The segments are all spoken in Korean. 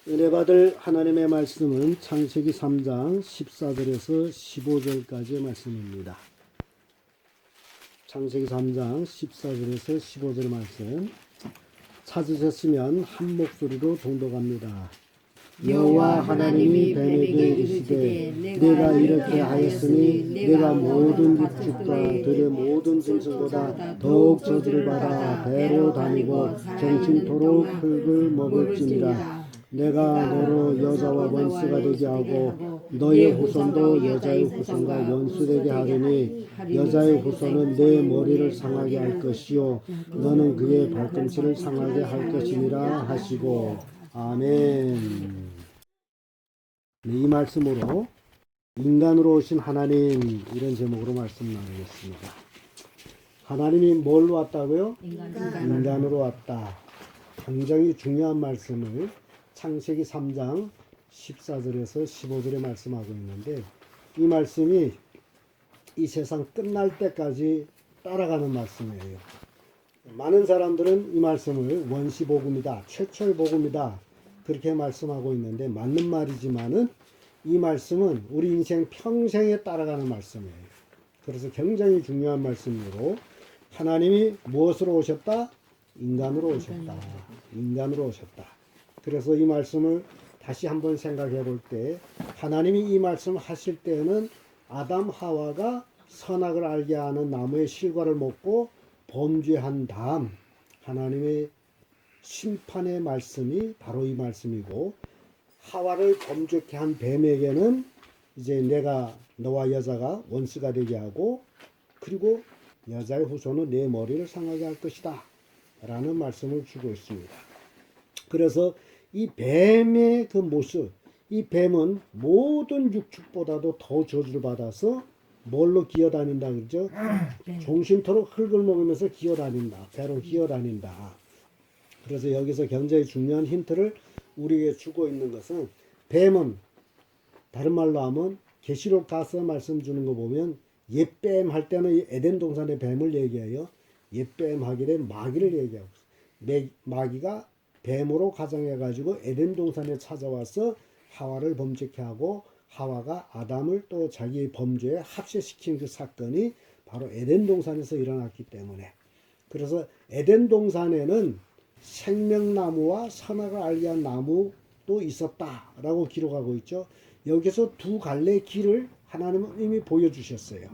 은혜받을 하나님의 말씀은 창세기 3장 14절에서 15절까지의 말씀입니다. 창세기 3장 14절에서 15절 말씀 찾으셨으면 한 목소리로 동독합니다. 여호와 하나님이 뱀에게 이르시되 내가 이렇게 하였으니 내가 모든 육축과 들의 모든 짐승보다 더욱 저주를 받아 배로 다니고 정신토록 흙을 먹을지니라. 내가 너로 여자와 원수가 되게 하고 너의 후손도 여자의 후손과 원수 되게 하리니 여자의 후손은 내 머리를 상하게 할 것이요 너는 그의 발꿈치를 상하게 할 것이니라 하시고 아멘. 네, 이 말씀으로 인간으로 오신 하나님 이런 제목으로 말씀 나누겠습니다. 하나님이 뭘로 왔다고요? 인간으로 왔다. 굉장히 중요한 말씀을 창세기 3장 14절에서 15절에 말씀하고 있는데 이 말씀이 이 세상 끝날 때까지 따라가는 말씀이에요. 많은 사람들은 이 말씀을 원시복음이다, 최초의 복음이다 그렇게 말씀하고 있는데 맞는 말이지만은 이 말씀은 우리 인생 평생에 따라가는 말씀이에요. 그래서 굉장히 중요한 말씀으로 하나님이 무엇으로 오셨다? 인간으로 오셨다. 인간으로 오셨다. 그래서 이 말씀을 다시 한번 생각해 볼 때 하나님이 이 말씀을 하실 때는 아담 하와가 선악을 알게 하는 나무의 실과를 먹고 범죄한 다음 하나님의 심판의 말씀이 바로 이 말씀이고 하와를 범죄케 한 뱀에게는 이제 내가 너와 여자가 원수가 되게 하고 그리고 여자의 후손은 내 머리를 상하게 할 것이다 라는 말씀을 주고 있습니다. 그래서 이 뱀의 그 모습, 이 뱀은 모든 육축보다도 더 저주를 받아서 뭘로 기어다닌다 그러죠? 종신토록 흙을 먹으면서 기어다닌다. 배로 기어다닌다. 그래서 여기서 굉장히 중요한 힌트를 우리에게 주고 있는 것은 뱀은 다른 말로 하면 계시록 가서 말씀 주는 거 보면 옛뱀 할 때는 에덴 동산의 뱀을 얘기해요. 옛뱀 하기에 마귀를 얘기하고 마귀가 뱀으로 가정해가지고 에덴 동산에 찾아와서 하와를 범죄케 하고 하와가 아담을 또 자기의 범죄에 합세시킨 그 사건이 바로 에덴 동산에서 일어났기 때문에 그래서 에덴 동산에는 생명나무와 선악을 알게 한 나무도 있었다라고 기록하고 있죠. 여기서 두 갈래의 길을 하나님은 이미 보여주셨어요.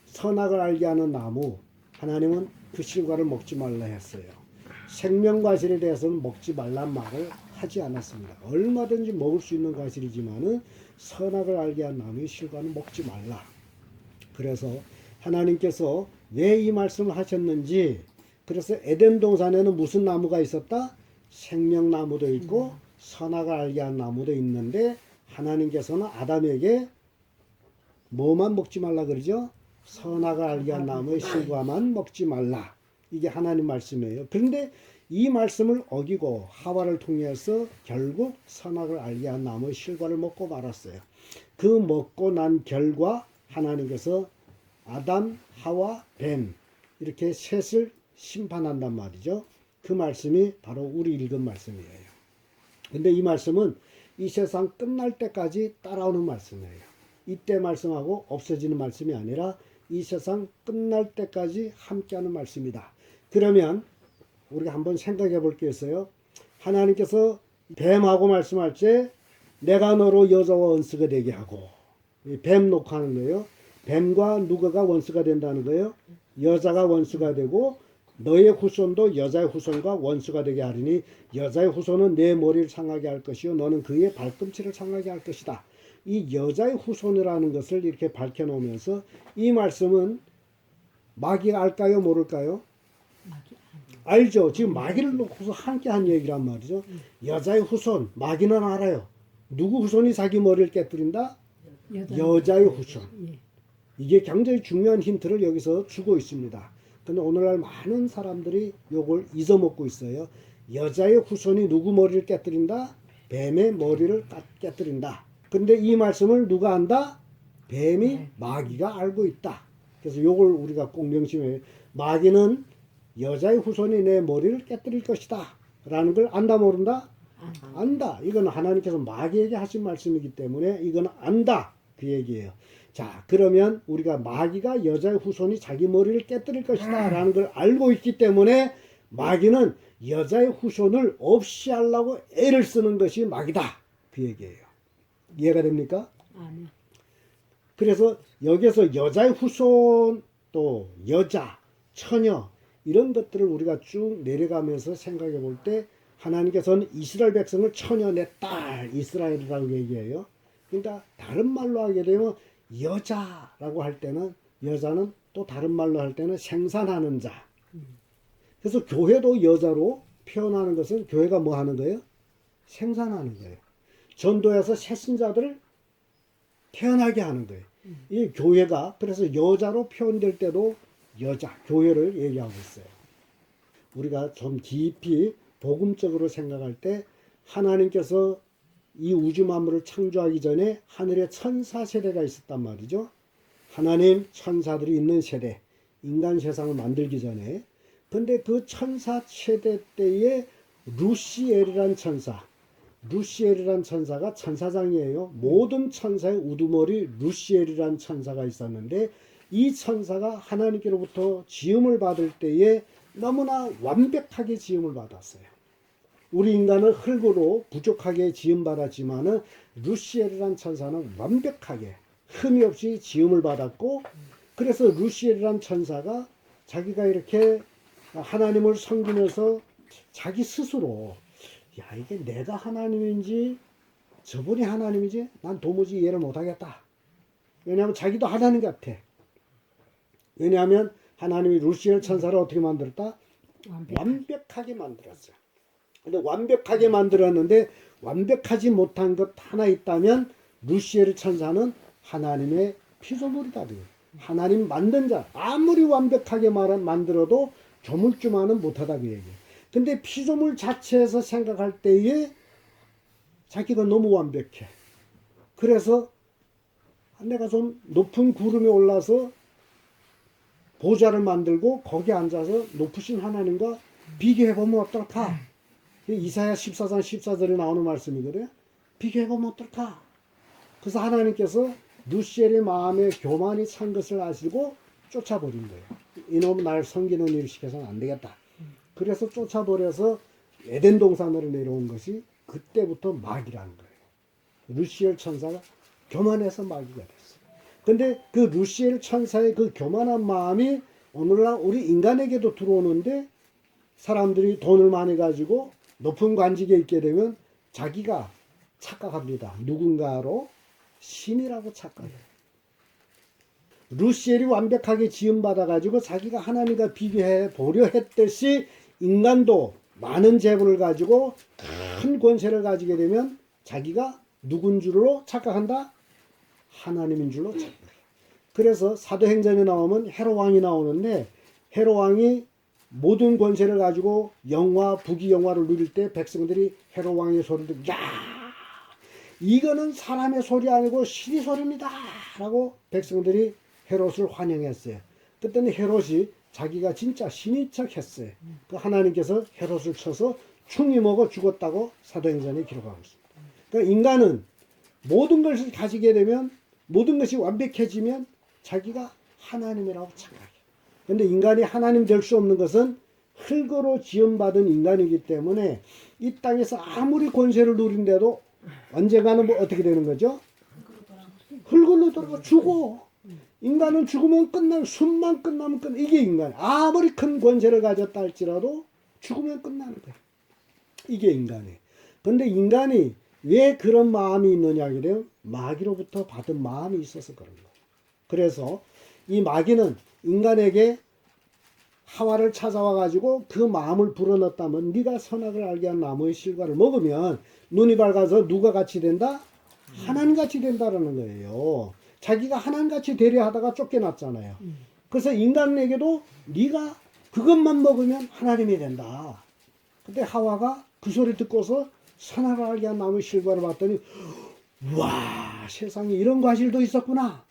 선악을 알게 하는 나무 하나님은 그 실과를 먹지 말라 했어요. 생명과실에 대해서는 먹지 말란 말을 하지 않았습니다. 얼마든지 먹을 수 있는 과실이지만은 선악을 알게 한 나무의 실과는 먹지 말라. 그래서 하나님께서 왜 이 말씀을 하셨는지 그래서 에덴 동산에는 무슨 나무가 있었다? 생명나무도 있고 선악을 알게 한 나무도 있는데 하나님께서는 아담에게 뭐만 먹지 말라 그러죠? 선악을 알게 한 나무의 실과만 먹지 말라. 이게 하나님 말씀이에요. 그런데 이 말씀을 어기고 하와를 통해서 결국 선악을 알게 한 나무의 실과를 먹고 말았어요. 그 먹고 난 결과 하나님께서 아담, 하와, 뱀 이렇게 셋을 심판한단 말이죠. 그 말씀이 바로 우리 읽은 말씀이에요. 근데 이 말씀은 이 세상 끝날 때까지 따라오는 말씀이에요. 이때 말씀하고 없어지는 말씀이 아니라 이 세상 끝날 때까지 함께하는 말씀이다. 그러면 우리가 한번 생각해 볼 게 있어요. 하나님께서 뱀하고 말씀할 때 내가 너로 여자와 원수가 되게 하고 뱀 놓고 하는 거예요. 뱀과 누구가 원수가 된다는 거예요. 여자가 원수가 되고 너의 후손도 여자의 후손과 원수가 되게 하리니 여자의 후손은 내 머리를 상하게 할 것이요 너는 그의 발꿈치를 상하게 할 것이다. 이 여자의 후손이라는 것을 이렇게 밝혀놓으면서 이 말씀은 마귀가 알까요 모를까요? 알죠. 지금 마귀를 놓고서 함께 한 얘기란 말이죠. 여자의 후손 마귀는 알아요. 누구 후손이 자기 머리를 깨뜨린다? 여자의 후손. 이게 굉장히 중요한 힌트를 여기서 주고 있습니다. 근데 오늘날 많은 사람들이 요걸 잊어먹고 있어요. 여자의 후손이 누구 머리를 깨뜨린다? 뱀의 머리를 깨뜨린다. 근데 이 말씀을 누가 안다? 뱀이 마귀가 알고 있다. 그래서 요걸 우리가 꼭 명심해요. 마귀는 여자의 후손이 내 머리를 깨뜨릴 것이다 라는 걸 안다 모른다? 안다. 이건 하나님께서 마귀에게 하신 말씀이기 때문에 이건 안다. 그 얘기예요. 자, 그러면 우리가 마귀가 여자의 후손이 자기 머리를 깨뜨릴 것이다 라는 걸 알고 있기 때문에 마귀는 여자의 후손을 없이 하려고 애를 쓰는 것이 마귀다. 그 얘기예요. 이해가 됩니까? 아멘. 그래서 여기서 여자의 후손 또 여자, 처녀 이런 것들을 우리가 쭉 내려가면서 생각해 볼 때 하나님께서는 이스라엘 백성을 처녀 내 딸 이스라엘이라고 얘기해요. 그러니까 다른 말로 하게 되면 여자라고 할 때는 여자는 또 다른 말로 할 때는 생산하는 자. 그래서 교회도 여자로 표현하는 것은 교회가 뭐 하는 거예요? 생산하는 거예요. 전도해서 새신자들을 태어나게 하는 거예요. 이 교회가 그래서 여자로 표현될 때도 여자, 교회를 얘기하고 있어요. 우리가 좀 깊이 복음적으로 생각할 때 하나님께서 이 우주 만물을 창조하기 전에 하늘에 천사 세대가 있었단 말이죠. 하나님 천사들이 있는 세대, 인간 세상을 만들기 전에. 근데 그 천사 세대 때에 루시엘이란 천사, 루시엘이란 천사가 천사장이에요. 모든 천사의 우두머리 루시엘이란 천사가 있었는데 이 천사가 하나님께로부터 지음을 받을 때에 너무나 완벽하게 지음을 받았어요. 우리 인간은 흙으로 부족하게 지음받았지만은 루시엘이란 천사는 완벽하게 흠이 없이 지음을 받았고 그래서 루시엘이란 천사가 자기가 이렇게 하나님을 섬기면서 자기 스스로 야 이게 내가 하나님인지 저분이 하나님인지 난 도무지 이해를 못하겠다. 왜냐하면 자기도 하나님 같아. 왜냐하면 하나님이 루시엘 천사를 어떻게 만들었다? 완벽하게 만들었어요. 근데 완벽하게 만들었는데 완벽하지 못한 것 하나 있다면 루시엘 천사는 하나님의 피조물이다. 하나님 만든 자. 아무리 완벽하게 만들어도 조물주만은 못하다 그 얘기예요. 근데 피조물 자체에서 생각할 때에 자기가 너무 완벽해. 그래서 내가 좀 높은 구름에 올라서 보좌를 만들고 거기 앉아서 높으신 하나님과 비교해보면 어떨까? 이사야 14장 14절에 나오는 말씀이거든요. 비교해보면 어떨까? 그래서 하나님께서 루시엘의 마음에 교만이 찬 것을 아시고 쫓아버린 거예요. 이놈 날 섬기는 일을 시켜서는 안 되겠다. 그래서 쫓아버려서 에덴 동산으로 내려온 것이 그때부터 마귀라는 거예요. 루시엘 천사가 교만해서 마귀가 됐어요. 근데 그 루시엘 천사의 그 교만한 마음이 오늘날 우리 인간에게도 들어오는데 사람들이 돈을 많이 가지고 높은 관직에 있게 되면 자기가 착각합니다. 누군가로 신이라고 착각해요. 루시엘이 완벽하게 지음받아 가지고 자기가 하나님과 비교해 보려 했듯이 인간도 많은 재물을 가지고 큰 권세를 가지게 되면 자기가 누군 줄로 착각한다? 하나님인 줄로 착각해요. 그래서 사도행전에 나오면 헤롯 왕이 나오는데 헤롯 왕이 모든 권세를 가지고 영화, 부귀영화를 누릴 때 백성들이 헤롯 왕의 소리를 듣고 야! 이거는 사람의 소리 아니고 신의 소리입니다. 라고 백성들이 헤롯을 환영했어요. 그때는 헤롯이 자기가 진짜 신인 척 했어요. 그 하나님께서 헤롯을 쳐서 충이 먹어 죽었다고 사도행전에 기록하고 있습니다. 그러니까 인간은 모든 것을 가지게 되면 모든 것이 완벽해지면 자기가 하나님이라고 착각해요. 그런데 인간이 하나님 될 수 없는 것은 흙으로 지음받은 인간이기 때문에 이 땅에서 아무리 권세를 누린데도 언젠가는 뭐 어떻게 되는 거죠? 흙으로 돌아가 죽어. 인간은 죽으면 끝나고 숨만 끝나면 끝나. 이게 인간. 아무리 큰 권세를 가졌다 할지라도 죽으면 끝나는 거야. 이게 인간이에요. 그런데 인간이 왜 그런 마음이 있느냐 그래요? 마귀로부터 받은 마음이 있어서 그런 거예요. 그래서 이 마귀는 인간에게 하와를 찾아와 가지고 그 마음을 불어넣었다면 네가 선악을 알게 한 나무의 실과를 먹으면 눈이 밝아서 누가 같이 된다? 하나님 같이 된다라는 거예요. 자기가 하나님같이 되려 하다가 쫓겨났잖아요. 그래서 인간에게도 네가 그것만 먹으면 하나님이 된다. 근데 하와가 그 소리 듣고서 선악을 알게 한 나무의 실과를 봤더니 와 세상에 이런 과실도 있었구나.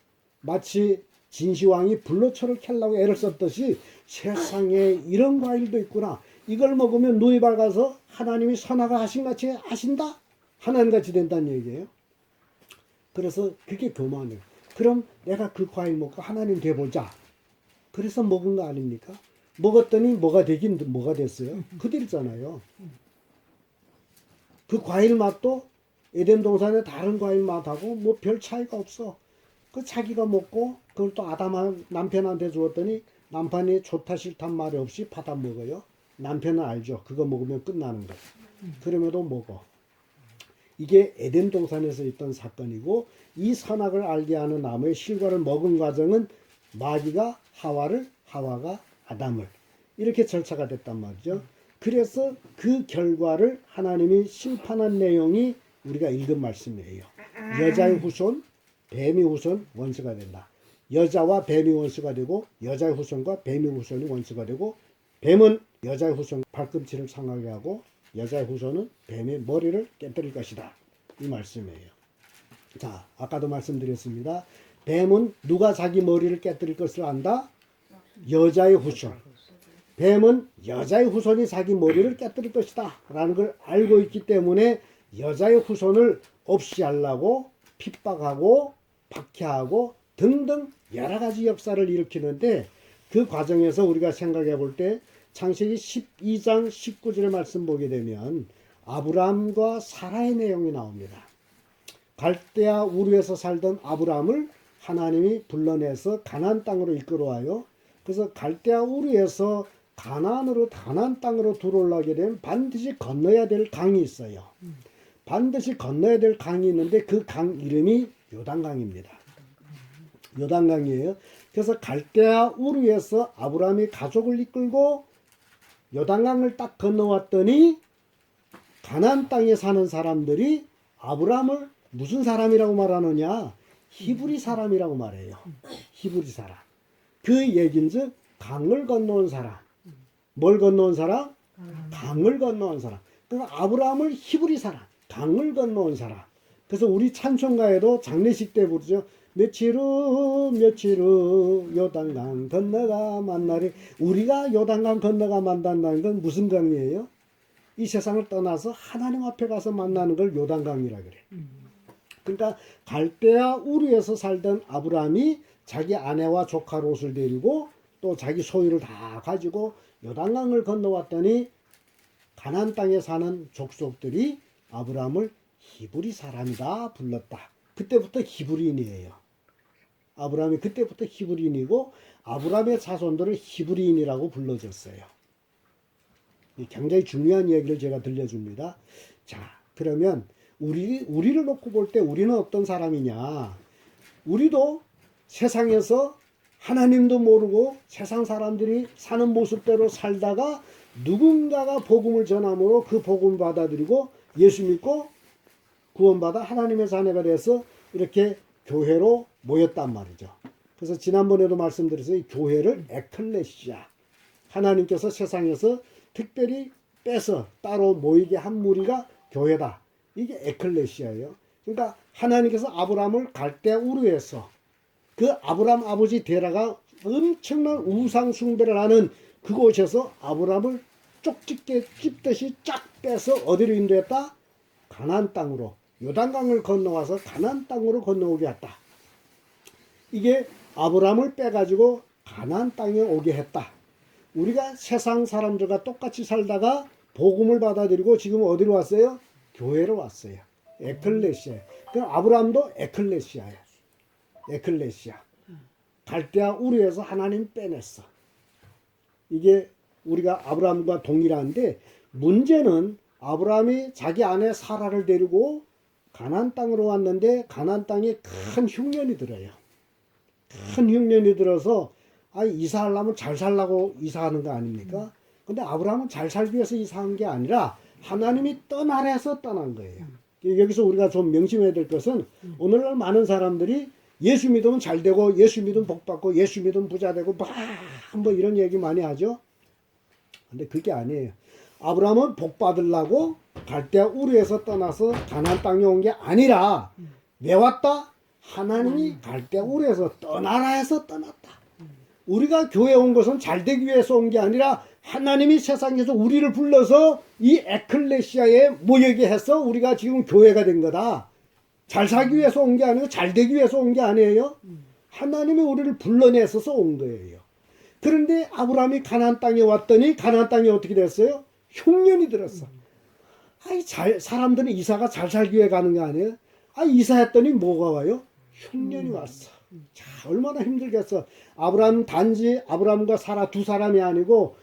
마치 진시황이 불로초를 켜려고 애를 썼듯이 세상에 이런 과일도 있구나. 이걸 먹으면 눈이 밝아서 하나님이 선하가 하신 같이 하신다? 하나님같이 된다는 얘기예요. 그래서 그게 교만이에요. 그럼 내가 그 과일 먹고 하나님 돼보자. 그래서 먹은 거 아닙니까? 먹었더니 뭐가 되긴 뭐가 됐어요? 그대로잖아요. 그 과일 맛도 에덴 동산의 다른 과일 맛하고 뭐 별 차이가 없어. 그 자기가 먹고 그걸 또 아담 남편한테 주었더니 남편이 좋다 싫다 말이 없이 받아 먹어요. 남편은 알죠. 그거 먹으면 끝나는 거. 그럼에도 먹어. 이게 에덴 동산에서 있던 사건이고, 이 선악을 알게 하는 나무의 실과를 먹은 과정은 마귀가 하와가 아담을, 이렇게 절차가 됐단 말이죠. 그래서 그 결과를 하나님이 심판한 내용이 우리가 읽은 말씀이에요. 여자의 후손, 뱀의 후손 원수가 된다. 여자와 뱀이 원수가 되고, 여자의 후손과 뱀의 후손이 원수가 되고, 뱀은 여자의 후손 발꿈치를 상하게 하고, 여자의 후손은 뱀의 머리를 깨뜨릴 것이다. 이 말씀이에요. 자, 아까도 말씀드렸습니다. 뱀은 누가 자기 머리를 깨뜨릴 것을 안다? 여자의 후손. 뱀은 여자의 후손이 자기 머리를 깨뜨릴 것이다 라는 걸 알고 있기 때문에 여자의 후손을 없이 하려고 핍박하고 박해하고 등등 여러 가지 역사를 일으키는데, 그 과정에서 우리가 생각해 볼 때 창세기 12장 19절의 말씀 보게 되면 아브라함과 사라의 내용이 나옵니다. 갈대아 우르에서 살던 아브라함을 하나님이 불러내서 가나안 땅으로 이끌어와요. 그래서 갈대아 우르에서 가나안 땅으로 들어오려게 되면 반드시 건너야 될 강이 있어요. 반드시 건너야 될 강이 있는데 그 강 이름이 요단강입니다. 요단강이에요. 그래서 갈대아 우르에서 아브라함이 가족을 이끌고 요단강을 딱 건너왔더니 가나안 땅에 사는 사람들이 아브라함을 무슨 사람이라고 말하느냐? 히브리 사람이라고 말해요. 히브리 사람. 그 얘긴즉 강을 건너온 사람. 뭘 건너온 사람? 강을 건너온 사람. 그러니까 아브라함을 히브리 사람, 강을 건너온 사람. 그래서 우리 찬송가에도 장례식 때 부르죠. 며칠 후 요단강 건너가 만나리. 우리가 요단강 건너가 만난다는 건 무슨 강이에요? 이 세상을 떠나서 하나님 앞에 가서 만나는 걸 요단강이라 그래. 그러니까 갈대아 우르에서 살던 아브라함이 자기 아내와 조카 롯을 데리고 또 자기 소유를 다 가지고 요단강을 건너왔더니 가나안 땅에 사는 족속들이 아브라함을 히브리 사람이다 불렀다. 그때부터 히브리인이에요. 아브라함이 그때부터 히브리인이고 아브라함의 자손들을 히브리인이라고 불러줬어요. 굉장히 중요한 얘기를 제가 들려줍니다. 자, 그러면 우리를 놓고 볼 때 우리는 어떤 사람이냐? 우리도 세상에서 하나님도 모르고 세상 사람들이 사는 모습대로 살다가 누군가가 복음을 전함으로 그 복음을 받아들이고 예수 믿고 구원받아 하나님의 자녀가 돼서 이렇게 교회로 모였단 말이죠. 그래서 지난번에도 말씀드렸어요. 이 교회를 에클레시아, 하나님께서 세상에서 특별히 빼서 따로 모이게 한 무리가 교회다. 이게 에클레시아예요. 그러니까 하나님께서 아브라함을 갈대아 우르에서 그 아브라함 아버지 데라가 엄청난 우상 숭배를 하는 그곳에서 아브라함을 쪽집게 찝듯이 쫙 빼서 어디로 인도했다? 가나안 땅으로, 요단강을 건너와서 가나안 땅으로 건너오게 했다. 이게 아브라함을 빼가지고 가나안 땅에 오게 했다. 우리가 세상 사람들과 똑같이 살다가 복음을 받아들이고 지금 어디로 왔어요? 교회로 왔어요. 에클레시아. 그럼 아브라함도 에클레시아예요. 에클레시아. 갈대아 우르에서 하나님 빼냈어. 이게 우리가 아브라함과 동일한데, 문제는 아브라함이 자기 아내 사라를 데리고 가나안 땅으로 왔는데 가나안 땅에 큰 흉년이 들어요. 큰 흉년이 들어서 이사하려면 잘 살라고 이사하는 거 아닙니까? 근데 아브라함은 잘 살기 위해서 이사한 게 아니라 하나님이 떠나라 해서 떠난 거예요. 여기서 우리가 좀 명심해야 될 것은 오늘날 많은 사람들이 예수 믿으면 잘 되고 예수 믿으면 복 받고 예수 믿으면 부자 되고 뭐 이런 얘기 많이 하죠. 근데 그게 아니에요. 아브라함은 복 받으려고 갈대아 우르에서 떠나서 가나안 땅에 온 게 아니라 왜 왔다? 하나님이 갈대아 우르에서 떠나라 해서 떠났다. 우리가 교회 온 것은 잘 되기 위해서 온 게 아니라 하나님이 세상에서 우리를 불러서 이 에클레시아에 모이게 해서 우리가 지금 교회가 된 거다. 잘 살기 위해서 온 게 아니고 잘 되기 위해서 온 게 아니에요. 하나님이 우리를 불러내서서 온 거예요. 그런데 아브라함이 가나안 땅에 왔더니 가나안 땅이 어떻게 됐어요? 흉년이 들었어. 아이 사람들은 이사가 잘 살기 위해 가는 거 아니에요? 아 이사했더니 뭐가 와요? 흉년이 왔어. 자 얼마나 힘들겠어. 아브라함 단지 아브라함과 사라 두 사람이 아니고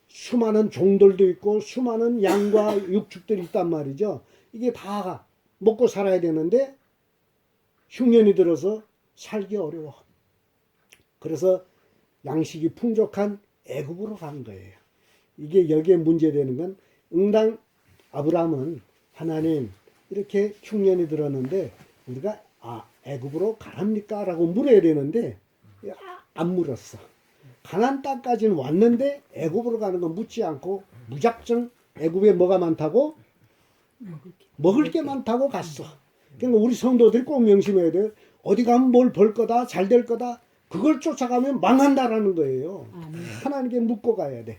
수많은 종들도 있고 수많은 양과 육축들이 있단 말이죠. 이게 다 먹고 살아야 되는데 흉년이 들어서 살기 어려워. 그래서 양식이 풍족한 애굽으로 간 거예요. 이게 여기에 문제되는 건 응당 아브라함은 하나님 이렇게 흉년이 들었는데 우리가 애굽으로 가랍니까? 라고 물어야 되는데 안 물었어. 가나안 땅까지는 왔는데 애굽으로 가는 건 묻지 않고 무작정 애굽에 뭐가 많다고? 먹을 게 많다고 갔어. 그러니까 우리 성도들이 꼭 명심해야 돼요. 어디 가면 뭘 벌 거다, 잘 될 거다. 그걸 쫓아가면 망한다라는 거예요. 하나님께 묻고 가야 돼.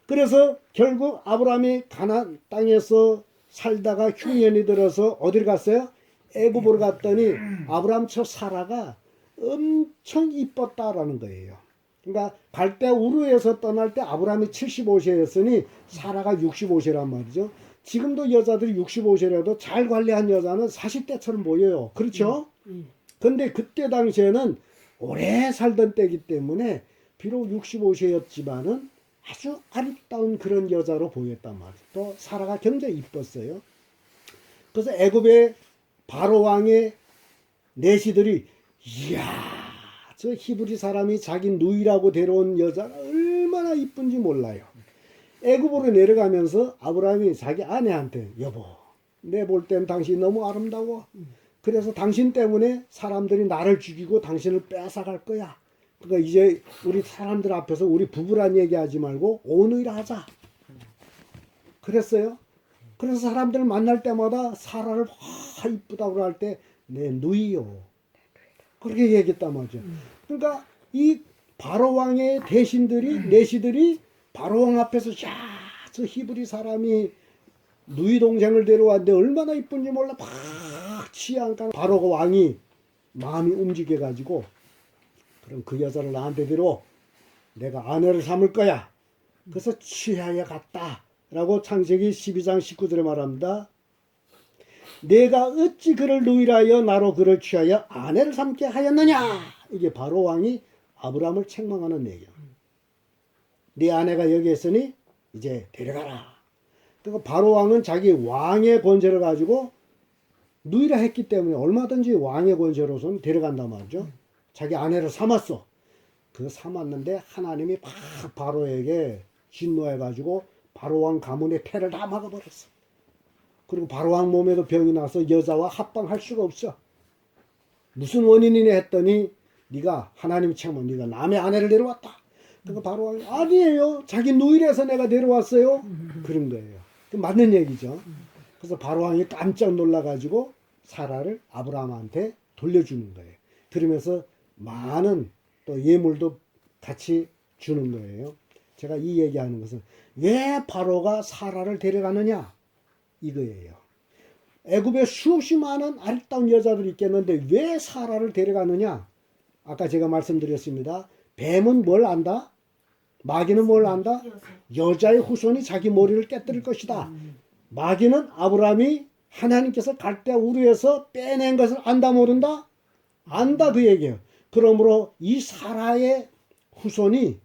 그래서 결국 아브라함이 가나안 땅에서 살다가 흉년이 들어서 어디를 갔어요? 애굽으로 갔더니 아브라함 저 사라가 엄청 이뻤다라는 거예요. 그러니까 갈 때 우르에서 떠날 때 아브라함이 75세였으니 사라가 65세란 말이죠. 지금도 여자들이 65세라도 잘 관리한 여자는 40대처럼 보여요. 그렇죠? 근데 그때 당시에는 오래 살던 때이기 때문에 비록 65세였지만은 아주 아름다운 그런 여자로 보였단 말이에요. 또 사라가 굉장히 이뻤어요. 그래서 애굽의 바로 왕의 내시들이 이야 저 히브리 사람이 자기 누이라고 데려온 여자가 얼마나 이쁜지 몰라요. 애굽으로 내려가면서 아브라함이 자기 아내한테 여보 내 볼 땐 당신이 너무 아름다워. 그래서 당신 때문에 사람들이 나를 죽이고 당신을 뺏어갈 거야. 그러니까 이제 우리 사람들 앞에서 우리 부부란 얘기하지 말고 오누이라 하자. 그랬어요. 그래서 사람들 만날 때마다 사라를 이쁘다고 할 때 내 누이요. 그렇게 얘기했단 말이죠. 그러니까 이 바로왕의 대신들이 내시들이 바로왕 앞에서 야 저 히브리 사람이 누이 동생을 데려왔는데 얼마나 이쁜지 몰라 막 취하니까 바로 그 왕이 마음이 움직여 가지고 그럼 그 여자를 나한테 데려 내가 아내를 삼을 거야. 그래서 취하여 갔다 라고 창세기 12장 19절에 말합니다. 내가 어찌 그를 누이라 하여 나로 그를 취하여 아내를 삼게 하였느냐. 이게 바로 왕이 아브라함을 책망하는 내용. 네 아내가 여기 있으니 이제 데려가라. 그러니까 바로 왕은 자기 왕의 권세를 가지고 누이라 했기 때문에 얼마든지 왕의 권세로서는 데려간단 말이죠. 자기 아내를 삼았어. 그 삼았는데 하나님이 막 바로에게 진노해가지고 바로왕 가문의 태를 다 막아버렸어. 그리고 바로왕 몸에도 병이 나서 여자와 합방할 수가 없어. 무슨 원인이냐 했더니 네가 하나님 책망 네가 남의 아내를 데려왔다. 그러니까 바로왕이 아니에요. 자기 누이라서 내가 데려왔어요. 그런 거예요. 맞는 얘기죠. 그래서 바로왕이 깜짝 놀라가지고 사라를 아브라함한테 돌려주는 거예요. 그러면서 많은 또 예물도 같이 주는 거예요. 제가 이 얘기하는 것은 왜 바로가 사라를 데려가느냐 이거예요. 애굽에 수없이 많은 아름다운 여자들이 있겠는데 왜 사라를 데려가느냐. 아까 제가 말씀드렸습니다. 뱀은 뭘 안다? 마귀는 뭘 안다? 여자의 후손이 자기 머리를 깨뜨릴 것이다. 마귀는 아브라함이 하나님께서 갈대아 우르에서 빼낸 것을 안다 모른다? 안다 그 얘기예요. 그러므로 이 사라의 후손이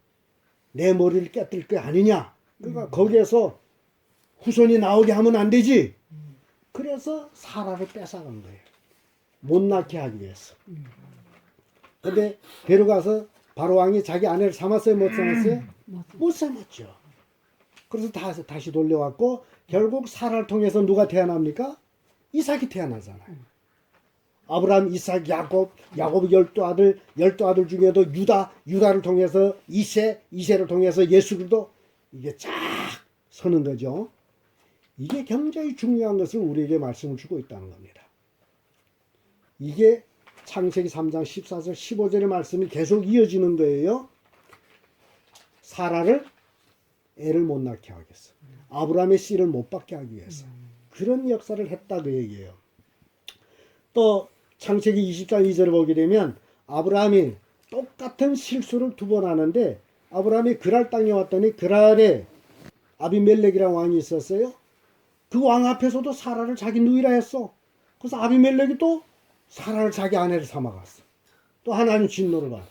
내 머리를 깨뜨릴 게 아니냐. 그러니까 거기에서 후손이 나오게 하면 안 되지. 그래서 사라를 뺏어간 거예요. 못 낳게 하기 위해서. 근데 데려가서 바로왕이 자기 아내를 삼았어요? 못 삼았어요? 못 삼았죠. 그래서 다시 돌려왔고 결국 사라를 통해서 누가 태어납니까? 이삭이 태어나잖아요. 아브라함, 이삭, 야곱 12아들 중에도 유다를 통해서 이세를 통해서 예수 그리스도 이게 쫙 서는 거죠. 이게 굉장히 중요한 것을 우리에게 말씀을 주고 있다는 겁니다. 이게 창세기 3장 14절 15절의 말씀이 계속 이어지는 거예요. 사라를 애를 못 낳게 하겠어. 아브라함의 씨를 못 받게 하기 위해서. 그런 역사를 했다 그 얘기예요. 또 창세기 20장 2절을 보게 되면 아브라함이 똑같은 실수를 두 번 하는데 아브라함이 그랄 땅에 왔더니 그랄에 아비멜렉이라는 왕이 있었어요. 그 왕 앞에서도 사라를 자기 누이라 했어. 그래서 아비멜렉이 또 사라를 자기 아내를 삼아갔어. 또 하나님 진노를 받아.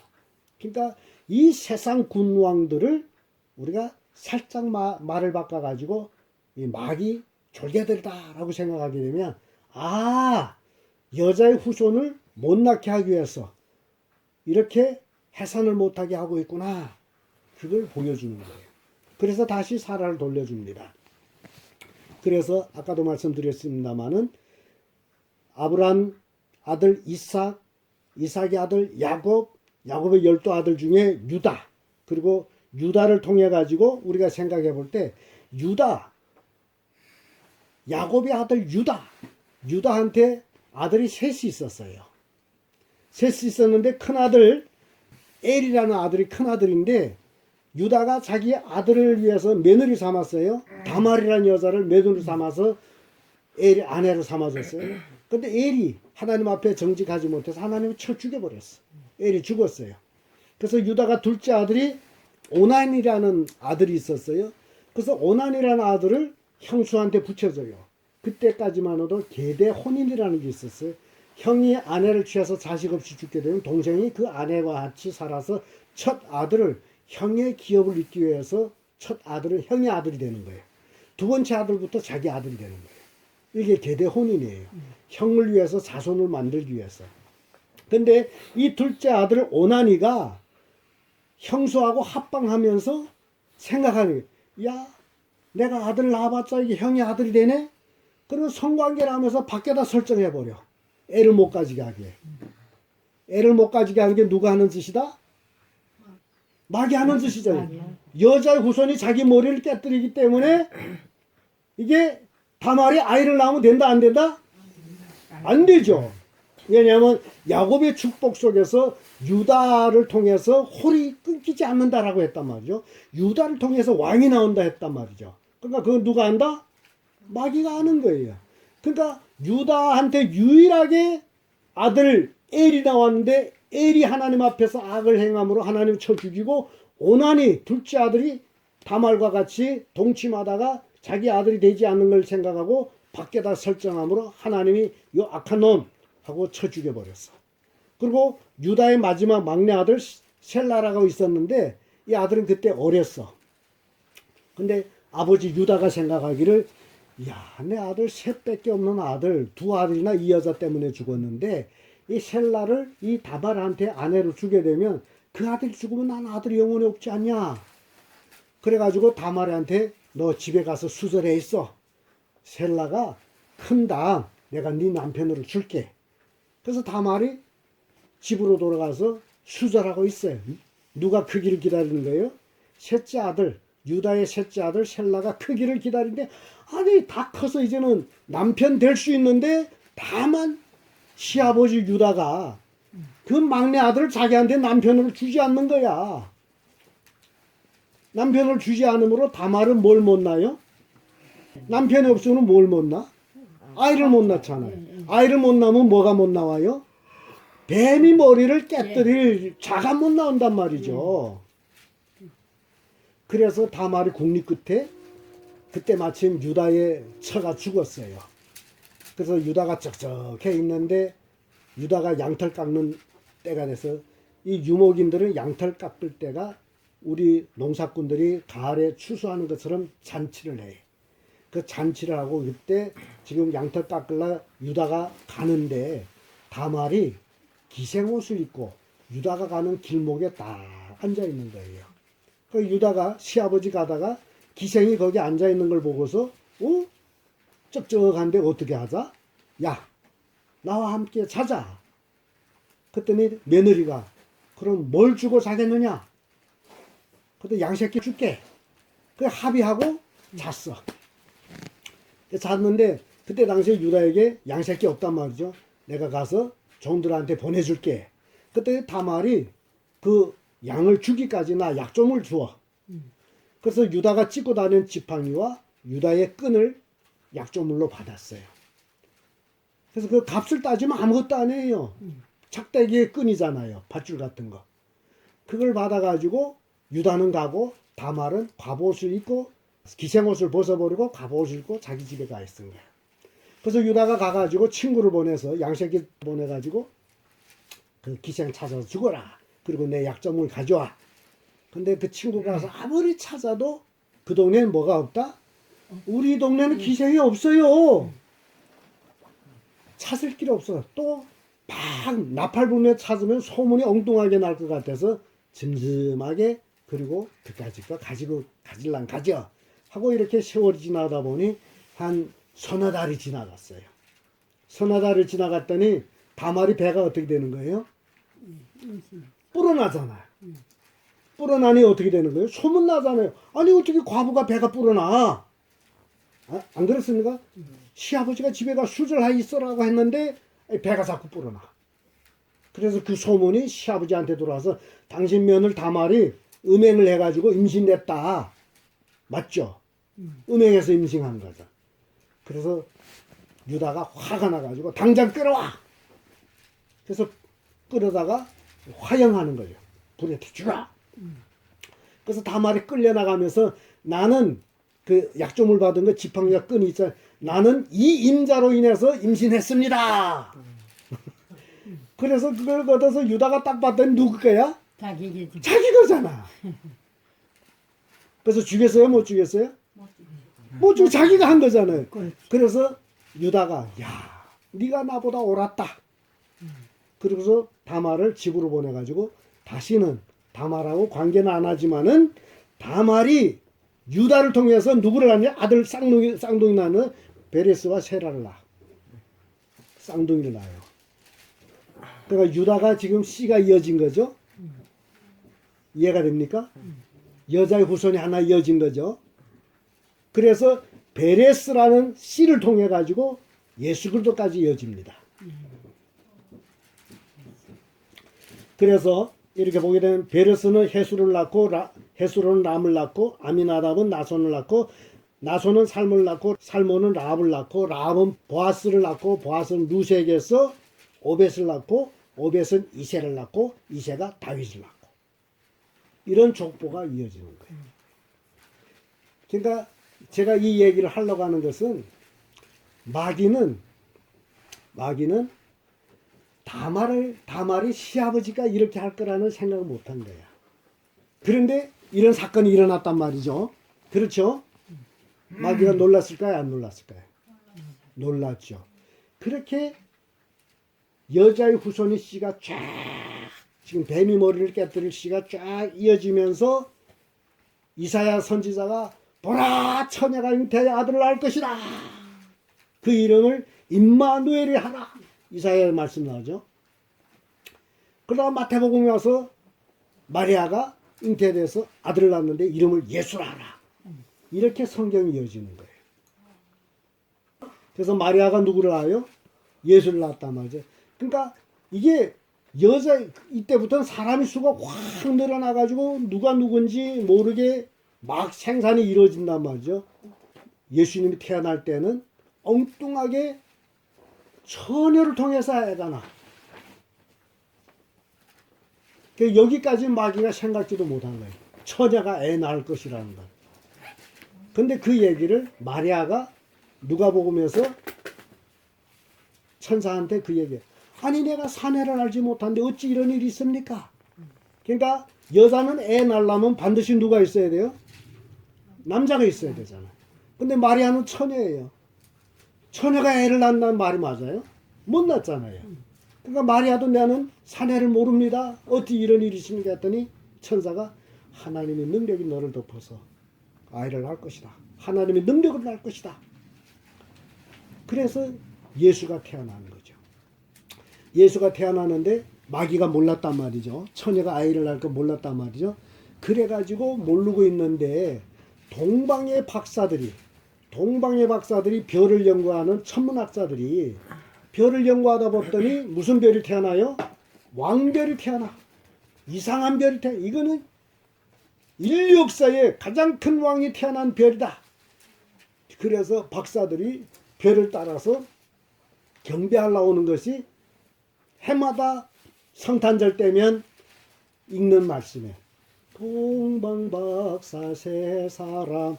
그러니까 이 세상 군왕들을 우리가 살짝 말을 바꿔가지고 이 마귀 졸개들다라고 생각하게 되면 아 여자의 후손을 못 낳게 하기 위해서 이렇게 해산을 못하게 하고 있구나. 그걸 보여주는 거예요. 그래서 다시 사라를 돌려줍니다. 그래서 아까도 말씀드렸습니다마는 아브라함 아들 이삭, 이삭의 아들 야곱, 야곱의 12아들 중에 유다, 그리고 유다를 통해 가지고 우리가 생각해 볼 때 유다, 야곱의 아들 유다, 유다한테 아들이 셋이 있었어요. 셋이 있었는데 큰아들 엘이라는 아들이 큰아들인데 유다가 자기 아들을 위해서 며느리 삼았어요. 다말이라는 여자를 며느리 삼아서 엘이 아내로 삼아줬어요. 근데 엘이 하나님 앞에 정직하지 못해서 하나님이 쳐 죽여버렸어. 엘이 죽었어요. 그래서 유다가 둘째 아들이 오난이라는 아들이 있었어요. 그래서 오난이라는 아들을 형수한테 붙여줘요. 그때까지만 해도 계대 혼인이라는 게 있었어요. 형이 아내를 취해서 자식 없이 죽게 되면 동생이 그 아내와 같이 살아서 첫 아들을 형의 기업을 잇기 위해서 첫 아들은 형의 아들이 되는 거예요. 두 번째 아들부터 자기 아들이 되는 거예요. 이게 계대 혼인이에요. 형을 위해서 자손을 만들기 위해서. 근데 이 둘째 아들 오난이가 형수하고 합방하면서 생각하는 거예요. 야, 내가 아들 낳아봤자 이게 형의 아들이 되네? 그러면 성관계를 하면서 밖에다 설정해버려. 애를 못 가지게 하게. 애를 못 가지게 하는 게 누가 하는 짓이다? 마귀 하는 짓이잖아요. 여자의 후손이 자기 머리를 깨뜨리기 때문에 이게 다말이 아이를 낳으면 된다 안 된다? 안 되죠. 왜냐하면 야곱의 축복 속에서 유다를 통해서 홀이 끊기지 않는다라고 했단 말이죠. 유다를 통해서 왕이 나온다 했단 말이죠. 그러니까 그건 누가 안다? 마귀가 아는 거예요. 그러니까 유다한테 유일하게 아들 엘이 나왔는데 엘이 하나님 앞에서 악을 행함으로 하나님 쳐 죽이고 오난이 둘째 아들이 다말과 같이 동침하다가 자기 아들이 되지 않는 걸 생각하고 밖에다 설정함으로 하나님이 이 악한 놈 하고 쳐 죽여버렸어. 그리고 유다의 마지막 막내 아들 셀라라고 있었는데 이 아들은 그때 어렸어. 근데 아버지 유다가 생각하기를 야, 내 아들 셋밖에 없는 아들, 두 아들이나 이 여자 때문에 죽었는데 이 셀라를 이 다발한테 아내로 주게 되면 그 아들이 죽으면 난 아들이 영원히 없지 않냐. 그래가지고 다말한테 너 집에 가서 수절해 있어. 셀라가 큰 다음 내가 네 남편으로 줄게. 그래서 다말이 집으로 돌아가서 수절하고 있어요. 누가 크기를 기다리는 거예요? 셋째 아들, 유다의 셋째 아들 셀라가 크기를 기다리는데 아니 다 커서 이제는 남편 될 수 있는데 다만 시아버지 유다가 그 막내 아들을 자기한테 남편으로 주지 않는 거야. 남편을 주지 않으므로 다말은 뭘 못 낳아요? 남편이 없으면 뭘 못 낳아? 아이를 못 낳잖아요. 아이를 못 낳으면 뭐가 못 나와요? 뱀이 머리를 깨뜨릴 자가 못 나온단 말이죠. 그래서 다말이 국립 끝에 그때 마침 유다의 처가 죽었어요. 그래서 유다가 쩍쩍해 있는데 유다가 양털 깎는 때가 돼서 이 유목인들은 양털 깎을 때가 우리 농사꾼들이 가을에 추수하는 것처럼 잔치를 해. 그 잔치를 하고 그때 지금 양털 깎으려 유다가 가는데 다말이 기생옷을 입고 유다가 가는 길목에 딱 앉아 있는 거예요. 그 유다가 시아버지 가다가 기생이 거기 앉아 있는 걸 보고서 쩍쩍한데 어떻게 하자? 야, 나와 함께 자자. 그랬더니 며느리가 그럼 뭘 주고 자겠느냐? 그때 양새끼 줄게. 그 합의하고 잤어. 잤는데 그때 당시에 유다에게 양새끼 없단 말이죠. 내가 가서 종들한테 보내줄게. 그때 다말이 그 양을 주기까지 나 약점을 주어. 그래서 유다가 찢고 다니는 지팡이와 유다의 끈을 약조물로 받았어요. 그래서 그 값을 따지면 아무것도 아니에요. 작대기의 끈이잖아요. 밧줄 같은 거. 그걸 받아가지고 유다는 가고 다말은 갑옷을 입고 기생옷을 벗어버리고 갑옷을 입고 자기 집에 가 있은 거야. 그래서 유다가 가가지고 친구를 보내서 양새끼 보내가지고 그 기생 찾아서 죽어라. 그리고 내 약점을 가져와. 근데 그 친구가 가서 아무리 찾아도 그 동네엔 뭐가 없다? 우리 동네는 기생이 없어요. 찾을 길 없어. 또 막 나팔불며 찾으면 소문이 엉뚱하게 날 것 같아서 즘즘하게 그리고 그까짓 거 가지고 가질란 가져 하고 이렇게 세월이 지나다 보니 한 서너 달이 지나갔어요. 서너 달을 지나갔더니 다말이 배가 어떻게 되는 거예요? 불어나잖아요. 불어나니 어떻게 되는 거예요? 소문나잖아요. 아니 어떻게 과부가 배가 불어나? 안 그렇습니까? 시아버지가 집에 가 수절하여 있어라고 했는데 배가 자꾸 불어나. 그래서 그 소문이 시아버지한테 들어와서 당신 며느리 다말이 음행을 해가지고 임신됐다. 맞죠? 음행해서 임신한 거죠. 그래서 유다가 화가 나가지고 당장 끌어와. 그래서 끌어다가 화형하는 거예요. 불에 태주라. 그래서 다말이 끌려나가면서 나는 그 약조물 받은 거 지팡이가 끈이 있잖아요. 나는 이 임자로 인해서 임신했습니다. 그래서 그걸 걷어서 유다가 딱 봤더니 누구 거야? 자기 거잖아. 그래서 죽였어요? 못 죽였어요? 못 죽여. 자기가 한 거잖아요. 그래서 유다가 야 네가 나보다 옳았다. 그러고서 다말을 집으로 보내가지고 다시는 다말하고 관계는 안 하지만은 다말이 유다를 통해서 누구를 낳냐? 아들 쌍둥이 낳는 베레스와 세라를 낳아. 쌍둥이를 낳아요. 그러니까 유다가 지금 씨가 이어진 거죠. 이해가 됩니까? 여자의 후손이 하나 이어진 거죠. 그래서 베레스라는 씨를 통해 가지고 예수 그리스도까지 이어집니다. 그래서 이렇게 보게 되면 베레스는 헤수를 낳고 헤수로는 람을 낳고 아미나답은 나손을 낳고 나손은 살몬을 낳고 살몬은 라합을 낳고 라합은 보아스를 낳고 보아스는 루세에게서 오벳을 낳고 오벳은 이세를 낳고 이세가 다윗을 낳고 이런 족보가 이어지는 거예요. 그러니까 제가 이 얘기를 하려고 하는 것은 마귀는 다말이 시아버지가 이렇게 할 거라는 생각을 못한 거야. 그런데 이런 사건이 일어났단 말이죠. 그렇죠? 마귀가 놀랐을까요? 안 놀랐을까요? 놀랐죠. 그렇게 여자의 후손의 씨가 쫙 지금 뱀이 머리를 깨뜨릴 씨가 쫙 이어지면서 이사야 선지자가 보라 처녀가 잉태의 아들을 낳을 것이다. 그 이름을 임마누엘이 하라. 이사야의 말씀 나오죠. 그러다가 마태복음에 와서 마리아가 잉태돼서 아들을 낳는데 이름을 예수라 하라. 이렇게 성경이 이어지는 거예요. 그래서 마리아가 누구를 낳아요? 예수를 낳았단 말이죠. 그러니까 이게 이때부터는 사람의 수가 확 늘어나가지고 누가 누군지 모르게 막 생산이 이루어진단 말이죠. 예수님이 태어날 때는 엉뚱하게 처녀를 통해서 애가 나. 여기까지 마귀가 생각지도 못한 거예요. 처녀가 애 낳을 것이라는 거. 근데 그 얘기를 마리아가 누가복음에서 천사한테 그 얘기. 아니 내가 사내를 알지 못한데 어찌 이런 일이 있습니까? 그러니까 여자는 애 낳으려면 반드시 누가 있어야 돼요? 남자가 있어야 되잖아요. 근데 마리아는 처녀예요. 처녀가 애를 낳는다는 말이 맞아요? 못 낳잖아요. 그러니까 마리아도 나는 사내를 모릅니다. 어떻게 이런 일이 있습니까? 했더니 천사가 하나님의 능력이 너를 덮어서 아이를 낳을 것이다. 하나님의 능력을 낳을 것이다. 그래서 예수가 태어나는 거죠. 예수가 태어나는데 마귀가 몰랐단 말이죠. 처녀가 아이를 낳을 거 몰랐단 말이죠. 그래가지고 모르고 있는데 동방의 박사들이 별을 연구하는 천문학자들이 별을 연구하다 봤더니 무슨 별이 태어나요? 왕별이 태어나. 이상한 별이 태어나. 인류 역사에 가장 큰 왕이 태어난 별이다. 그래서 박사들이 별을 따라서 경배하러 오는 것이 해마다 성탄절 때면 읽는 말씀에 동방박사 세 사람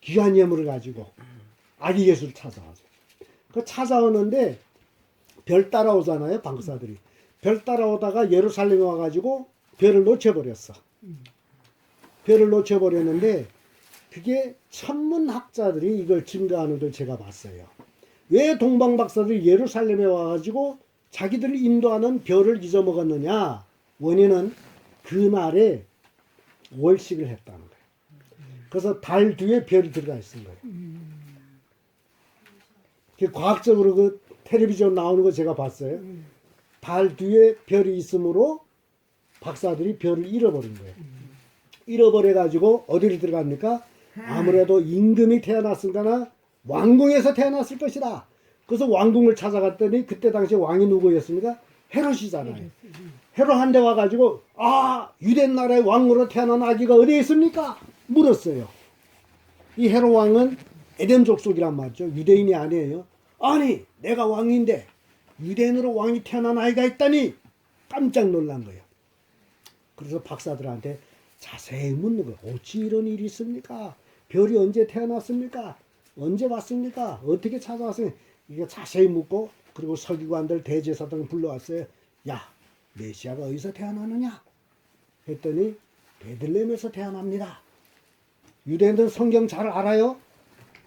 귀한 예물을 가지고 아기 예수를 찾아와서 그 찾아오는데 별 따라오잖아요. 박사들이 별 따라오다가 예루살렘에 와가지고 별을 놓쳐버렸어. 별을 놓쳐버렸는데 그게 천문학자들이 이걸 증거하는 걸 제가 봤어요. 왜 동방박사들이 예루살렘에 와가지고 자기들을 인도하는 별을 잊어먹었느냐. 원인은 그날에 월식을 했다는 거예요. 그래서 달 뒤에 별이 들어가 있는 거예요. 과학적으로 그 텔레비전 나오는 거 제가 봤어요. 달 뒤에 별이 있으므로 박사들이 별을 잃어버린 거예요. 잃어버려가지고 어디를 들어갑니까? 아무래도 임금이 태어났을까나 왕궁에서 태어났을 것이다. 그래서 왕궁을 찾아갔더니 그때 당시에 왕이 누구였습니까? 헤롯이잖아요. 헤롯한테 와가지고 유대 나라의 왕으로 태어난 아기가 어디에 있습니까? 물었어요. 이 헤롯 왕은 에덴 족속이란 말이죠. 유대인이 아니에요. 아니 내가 왕인데 유대인으로 왕이 태어난 아이가 있다니 깜짝 놀란 거예요. 그래서 박사들한테 자세히 묻는 거예요. 어찌 이런 일이 있습니까? 별이 언제 태어났습니까? 언제 왔습니까? 어떻게 찾아왔어요? 이게 자세히 묻고 그리고 서기관들 대제사장 불러왔어요. 야 메시아가 어디서 태어나느냐? 했더니 베들레헴에서 태어납니다. 유대인들은 성경 잘 알아요.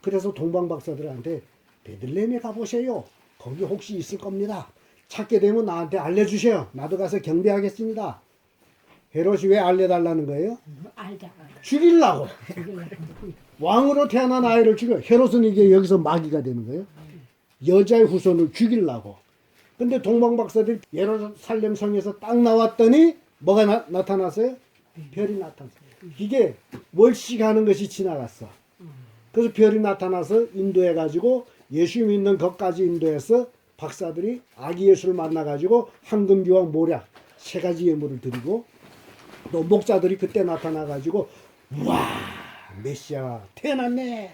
그래서 동방박사들한테 베들레헴에 가보세요. 거기 혹시 있을 겁니다. 찾게 되면 나한테 알려주세요. 나도 가서 경배하겠습니다. 헤롯이 왜 알려달라는 거예요? 죽이려고. 왕으로 태어난 아이를 죽여. 헤롯은 이게 여기서 마귀가 되는 거예요. 여자의 후손을 죽이려고. 근데 동방박사들이 예루살렘 성에서 딱 나왔더니 뭐가 나타났어요? 별이 나타났어요. 이게 월식하는 것이 지나갔어. 그래서 별이 나타나서 인도해가지고 예수 믿는 것까지 인도해서 박사들이 아기 예수를 만나가지고 황금비와 모략 세 가지 예물을 드리고 또 목자들이 그때 나타나가지고 와 메시아가 태어났네.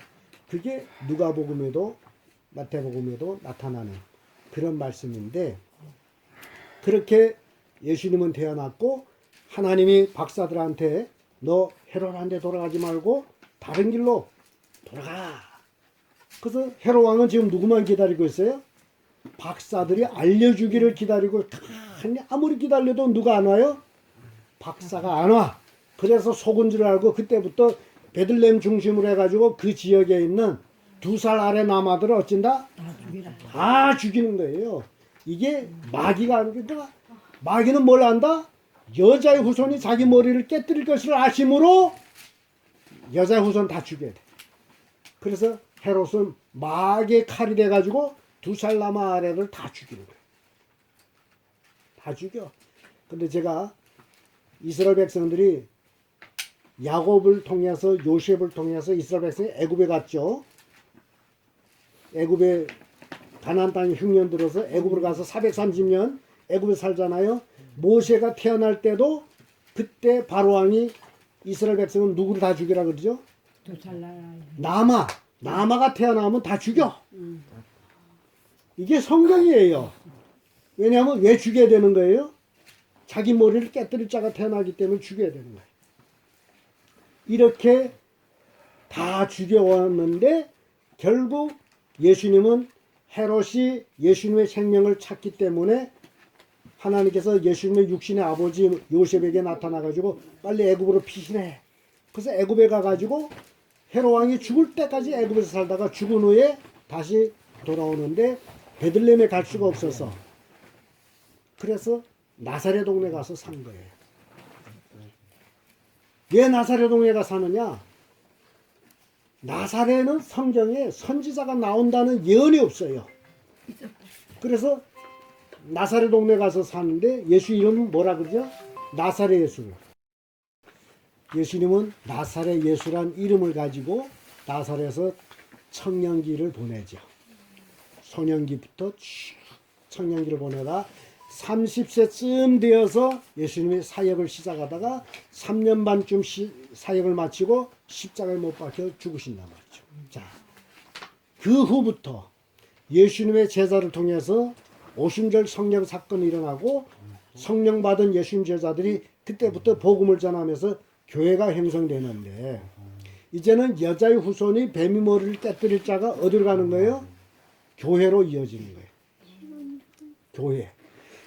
그게 누가복음에도 마태복음에도 나타나는 그런 말씀인데 그렇게 예수님은 태어났고 하나님이 박사들한테 너 헤롯한테 돌아가지 말고 다른 길로 돌아가. 그래서 헤롯 왕은 지금 누구만 기다리고 있어요? 박사들이 알려주기를 기다리고 아무리 기다려도 누가 안 와요? 박사가 안 와. 그래서 속은 줄 알고 그때부터 베들레헴 중심으로 해가지고 그 지역에 있는 2살 아래 남아들을 어쩐다? 다 죽이는 거예요. 이게 마귀가 아니니까 마귀는 뭘 안다? 여자의 후손이 자기 머리를 깨뜨릴 것을 아심으로 여자의 후손 다 죽여야 돼. 그래서 헤롯은 마귀의 칼이 돼가지고 2살 남아 아래를 다 죽이는 거예요. 다 죽여. 근데 제가 이스라엘 백성들이 야곱을 통해서 요셉을 통해서 이스라엘 백성이 애굽에 갔죠. 애굽에 가나안 땅에 흉년 들어서 애굽으로 가서 430년 애굽에 살잖아요. 모세가 태어날 때도 그때 바로 왕이 이스라엘 백성은 누구를 다 죽이라 그러죠? 나마가 태어나면 다 죽여. 이게 성경이에요. 왜냐하면 왜 죽여야 되는 거예요? 자기 머리를 깨뜨릴 자가 태어나기 때문에 죽여야 되는 거예요. 이렇게 다 죽여왔는데 결국 예수님은 헤롯이 예수님의 생명을 찾기 때문에 하나님께서 예수님의 육신의 아버지 요셉에게 나타나가지고 빨리 애굽으로 피신해. 그래서 애굽에 가가지고 헤롯 왕이 죽을 때까지 애굽에서 살다가 죽은 후에 다시 돌아오는데 베들레헴에 갈 수가 없어서 그래서 나사렛 동네 가서 산 거예요. 왜 나사렛 동네 가 사느냐? 나사렛은 성경에 선지자가 나온다는 예언이 없어요. 그래서 나사렛 동네 가서 사는데 예수 이름은 뭐라 그러죠? 나사렛 예수. 예수님은 나사렛 예수란 이름을 가지고 나사렛에서 청년기를 보내죠. 소년기부터 청년기를 보내다 30세쯤 되어서 예수님이 사역을 시작하다가 3년 반쯤 사역을 마치고 십자가에 못 박혀 죽으신단 말이죠. 자, 그 후부터 예수님의 제자를 통해서 오순절 성령 사건이 일어나고 성령 받은 예수님 제자들이 그때부터 복음을 전하면서 교회가 형성되는데, 이제는 여자의 후손이 뱀이 머리를 깨뜨릴 자가 어디로 가는 거예요? 교회로 이어지는 거예요. 교회.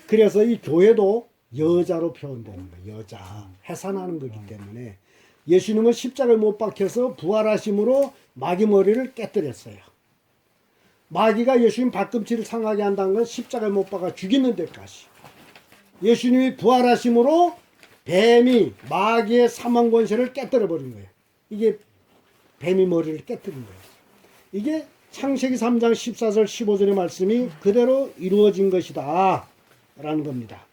그래서 이 교회도 여자로 표현되는 거예요. 여자. 해산하는 거기 때문에 예수님은 십자가에 못 박혀서 부활하심으로 마귀 머리를 깨뜨렸어요. 마귀가 예수님 발꿈치를 상하게 한다는 건 십자가에 못 박아 죽이는 데까지. 예수님이 부활하심으로 뱀이 마귀의 사망 권세를 깨뜨려 버린 거예요. 이게 뱀이 머리를 깨뜨린 거예요. 이게 창세기 3장 14절 15절의 말씀이 그대로 이루어진 것이다 라는 겁니다.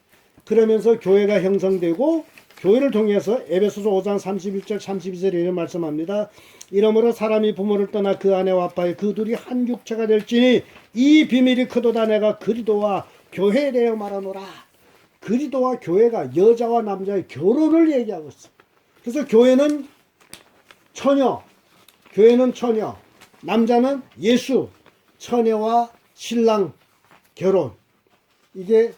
그러면서 교회가 형성되고, 교회를 통해서 에베소서 5장 31절 32절에 이런 말씀합니다. 이러므로 사람이 부모를 떠나 그 아내와 아빠의 그 둘이 한 육체가 될지니 이 비밀이 크도다. 내가 그리스도와 교회에 대하여 말하노라. 그리스도와 교회가 여자와 남자의 결혼을 얘기하고 있어. 그래서 교회는 처녀, 남자는 예수, 처녀와 신랑 결혼. 이게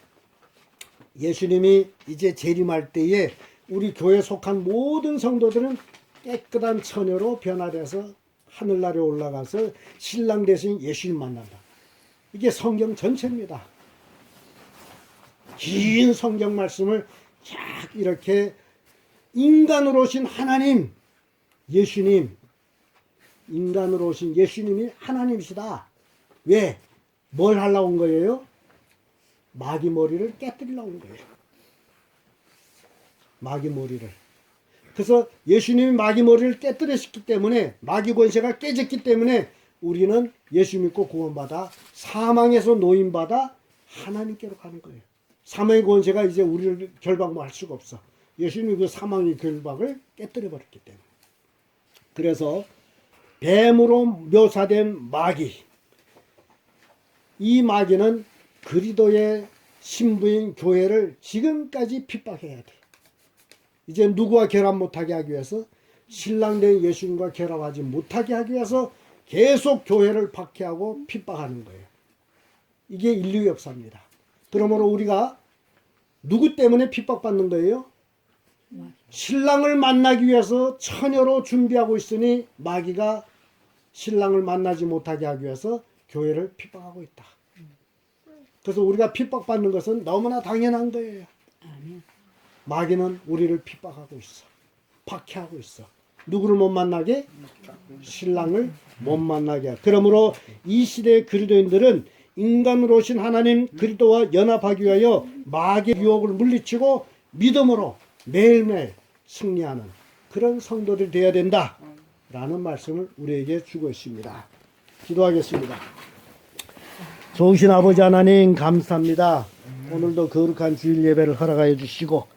예수님이 이제 재림할 때에 우리 교회에 속한 모든 성도들은 깨끗한 처녀로 변화돼서 하늘나라에 올라가서 신랑 대신 예수님 만난다. 이게 성경 전체입니다. 긴 성경 말씀을 쫙 이렇게 인간으로 오신 하나님, 예수님, 인간으로 오신 예수님이 하나님이시다. 왜? 뭘 하려고 온 거예요? 마귀 머리를 깨뜨리려고 온 거예요. 마귀 머리를. 그래서 예수님이 마귀 머리를 깨뜨렸기 때문에, 마귀 권세가 깨졌기 때문에 우리는 예수 믿고 구원받아 사망에서 노임받아 하나님께로 가는 거예요. 사망의 권세가 이제 우리를 결박할 수가 없어. 예수님이 그 사망의 결박을 깨뜨려 버렸기 때문에. 그래서 뱀으로 묘사된 마귀, 이 마귀는 그리스도의 신부인 교회를 지금까지 핍박해야 돼. 이제 누구와 결합 못하게 하기 위해서, 신랑된 예수님과 결합하지 못하게 하기 위해서 계속 교회를 박해하고 핍박하는 거예요. 이게 인류 역사입니다. 그러므로 우리가 누구 때문에 핍박받는 거예요? 신랑을 만나기 위해서 처녀로 준비하고 있으니 마귀가 신랑을 만나지 못하게 하기 위해서 교회를 핍박하고 있다. 그래서 우리가 핍박받는 것은 너무나 당연한 거예요. 마귀는 우리를 핍박하고 있어. 박해하고 있어. 누구를 못 만나게? 신랑을 못 만나게 하고. 그러므로 이 시대의 그리스도인들은 인간으로 오신 하나님 그리스도와 연합하기 위하여 마귀의 유혹을 물리치고 믿음으로 매일매일 승리하는 그런 성도들이 되어야 된다 라는 말씀을 우리에게 주고 있습니다. 기도하겠습니다. 좋으신 아버지 하나님, 감사합니다. 오늘도 거룩한 주일 예배를 허락하여 주시고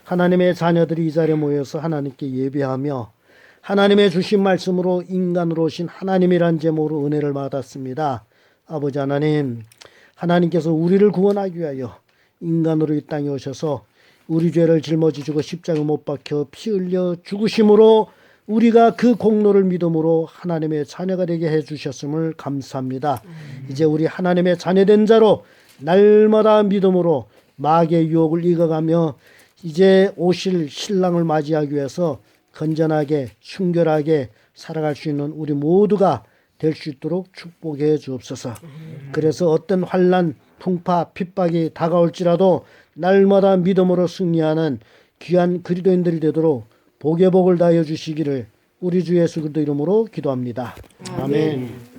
하나님의 자녀들이 이 자리에 모여서 하나님께 예배하며 하나님의 주신 말씀으로 인간으로 오신 하나님이란 제목으로 은혜를 받았습니다. 아버지 하나님, 하나님께서 우리를 구원하기 위하여 인간으로 이 땅에 오셔서 우리 죄를 짊어지시고 십자가에 못 박혀 피 흘려 죽으심으로 우리가 그 공로를 믿음으로 하나님의 자녀가 되게 해주셨음을 감사합니다. 이제 우리 하나님의 자녀된 자로 날마다 믿음으로 마귀의 유혹을 이겨가며 이제 오실 신랑을 맞이하기 위해서 건전하게 순결하게 살아갈 수 있는 우리 모두가 될 수 있도록 축복해 주옵소서. 그래서 어떤 환난, 풍파, 핍박이 다가올지라도 날마다 믿음으로 승리하는 귀한 그리스도인들이 되도록 복의 복을 다하여 주시기를 우리 주 예수 그리스도 이름으로 기도합니다. 아멘.